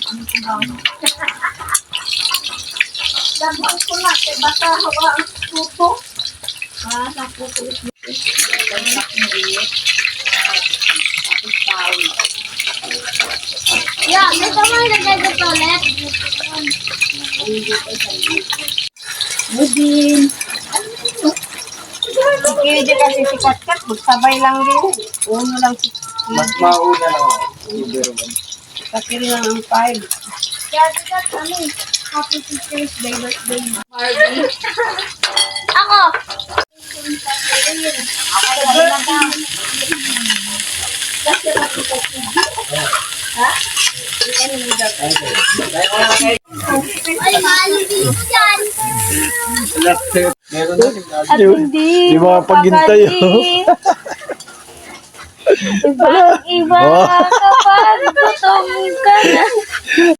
Daghan ko na, kay baka hawa ang puto. Sa puto. Yeah, may kamay na gagawin toilet. Budin. Sige, di kasi si Katkat, magsabay lang din. Uno lang si Mas mauna lang ako. Pero Kakiri lang ang 5. Kaya sikat kami. Happy Teacher's Day, birthday mo. Barbie. Ako! Ay, mali dito dyan. meron na rin. At hindi Di mga paghintay. Ibang iba kapag gutom ka na.